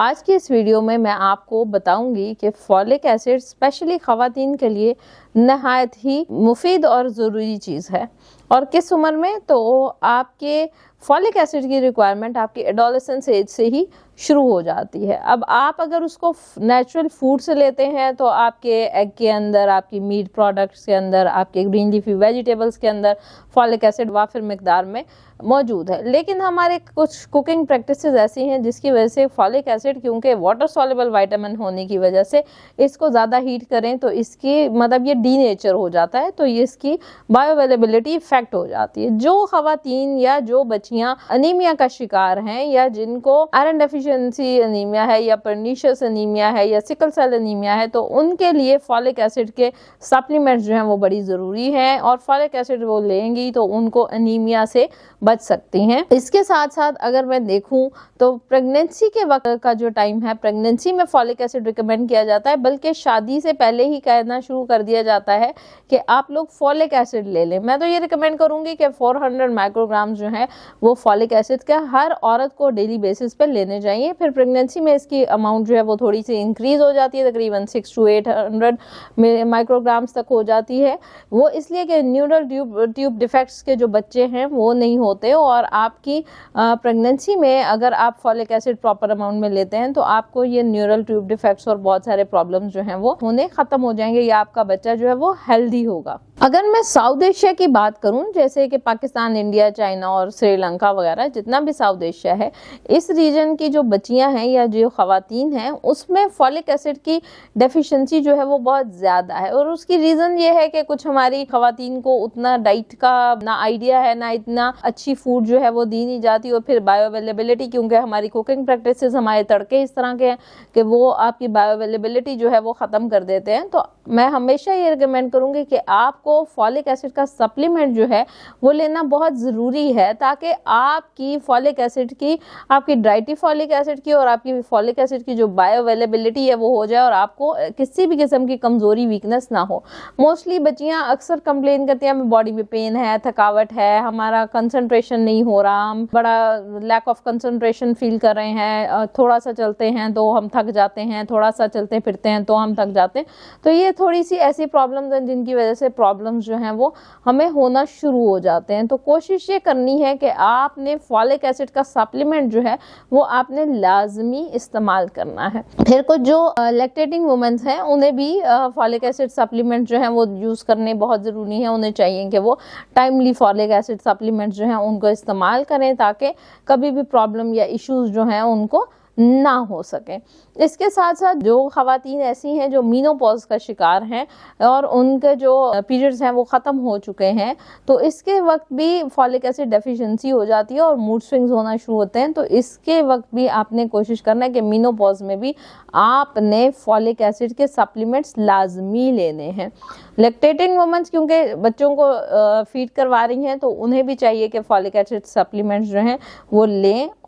आज की इस वीडियो में मैं आपको बताऊंगी कि फॉलिक एसिड स्पेशली ख़वातीन के लिए नहायत ही मुफीद और ज़रूरी चीज़ है। और किस उम्र में, तो आपके फॉलिक एसिड की रिक्वायरमेंट आपकी एडोलेसेंस एज से ही शुरू हो जाती है। अब आप अगर उसको नेचुरल फूड से लेते हैं तो आपके एग के अंदर, आपकी मीट प्रोडक्ट्स के अंदर, आपके ग्रीन लीफी वेजिटेबल्स के अंदर फॉलिक एसिड वाफिर मिकदार में मौजूद है। लेकिन हमारे कुछ कुकिंग प्रैक्टिसेस ऐसी हैं जिसकी वजह से फॉलिक एसिड, क्योंकि वाटर सॉल्युबल विटामिन होने की वजह से इसको ज़्यादा हीट करें तो इसकी मतलब ये डीनेचर हो जाता है, तो ये इसकी बायो अवेलेबिलिटी इफेक्ट हो जाती है। जो खवातीन या जो बच्चियां अनीमिया का शिकार हैं या जिनको आयरन डेफिशिएंसी अनीमिया है या पर्नीशियस अनीमिया है या सिकल सेल अनीमिया है, तो उनके लिए फॉलिक एसिड के सप्लीमेंट्स जो हैं वो बड़ी ज़रूरी हैं। और फॉलिक एसिड वो लेंगी तो उनको अनीमिया से बच सकती हैं। इसके साथ साथ अगर मैं देखूं तो प्रेगनेंसी के वक्त का जो टाइम है, प्रेगनेंसी में फॉलिक एसिड रिकमेंड किया जाता है, बल्कि शादी से पहले ही कहना शुरू कर दिया जाता है कि आप लोग फॉलिक एसिड ले लें। मैं तो ये रिकमेंड करूंगी कि 400 माइक्रोग्राम जो है वो फॉलिक एसिड का हर औरत को डेली बेसिस पे लेने चाहिए। फिर प्रेगनेंसी में इसकी अमाउंट जो है वो थोड़ी सी इंक्रीज हो जाती है, तकरीबन 600 to 800 माइक्रोग्राम्स तक हो जाती है। वो इसलिए कि न्यूरल ट्यूब डिफेक्ट्स के जो बच्चे हैं वो नहीं होते, और आपकी प्रेगनेंसी में अगर आप फॉलिक एसिड प्रॉपर अमाउंट में लेते हैं तो आपको ये न्यूरल ट्यूब डिफेक्ट्स और बहुत सारे प्रॉब्लम्स जो हैं वो होने खत्म हो जाएंगे, या आपका बच्चा जो है वो हेल्दी होगा। अगर मैं साउथ एशिया की बात करूं, जैसे कि पाकिस्तान, इंडिया, चाइना और श्रीलंका वगैरह, जितना भी साउथ एशिया है, इस रीजन की जो बच्चियां हैं या जो खवातीन हैं उसमें फॉलिक एसिड की डेफिशिएंसी जो है वो बहुत ज़्यादा है। और उसकी रीज़न ये है कि कुछ हमारी खवातीन को उतना डाइट का ना आइडिया है, ना इतना अच्छी फूड जो है वो दी नहीं जाती, और फिर बायो अवेलेबिलिटी, क्योंकि हमारी कुकिंग प्रैक्टिसेस, हमारे तड़के इस तरह के हैं कि वो आपकी बायो अवेलेबिलिटी जो है वो ख़त्म कर देते हैं। तो मैं हमेशा ये रिकमेंड करूँगी कि आपको फॉलिक एसिड का सप्लीमेंट जो है वो लेना बहुत ज़रूरी है, ताकि आपकी फॉलिक एसिड की, आपकी डाइटी फॉलिक एसिड की और आपकी फॉलिक एसिड की जो बायो अवेलेबिलिटी है वो हो जाए और आपको किसी भी किस्म की कमज़ोरी, वीकनेस ना हो। मोस्टली बच्चियां अक्सर कंप्लेन करती हैं, हमें बॉडी में पेन है, थकावट है, हमारा कंसंट्रेशन नहीं हो रहा, हम बड़ा लैक ऑफ कंसंट्रेशन फील कर रहे हैं, थोड़ा सा चलते हैं तो हम थक जाते हैं, थोड़ा सा चलते फिरते हैं तो हम थक जाते हैं। तो ये थोड़ी सी ऐसी प्रॉब्लम्स हैं जिनकी वजह से प्रॉब्लम्स जो हैं वो हमें होना शुरू हो जाते हैं। तो कोशिश ये करनी है कि आपने फॉलिक एसिड का सप्लीमेंट जो है वो आपने लाजमी इस्तेमाल करना है। फिर कुछ जो लैक्टेटिंग वुमेन्स हैं उन्हें भी फॉलिक एसिड सप्लीमेंट जो हैं वो यूज़ करने बहुत ज़रूरी है। उन्हें चाहिए कि वो टाइमली फॉलिक एसिड सप्लीमेंट जो हैं उनको इस्तेमाल करें, ताकि कभी भी प्रॉब्लम या इश्यूज़ जो हैं उनको ना हो सके। इसके साथ साथ जो खवातीन ऐसी हैं जो मीनोपॉज का शिकार हैं और उनके जो पीरियड्स हैं वो ख़त्म हो चुके हैं, तो इसके वक्त भी फॉलिक एसिड डेफिशिएंसी हो जाती है और मूड स्विंग्स होना शुरू होते हैं। तो इसके वक्त भी आपने कोशिश करना है कि मीनोपॉज में भी आपने फॉलिक एसिड के सप्लीमेंट्स लाजमी लेने हैं। लैक्टेटिंग वुमेन्स क्योंकि बच्चों को फीड करवा रही हैं तो उन्हें भी चाहिए कि फॉलिक एसिड सप्लीमेंट्स जो हैं वो लें,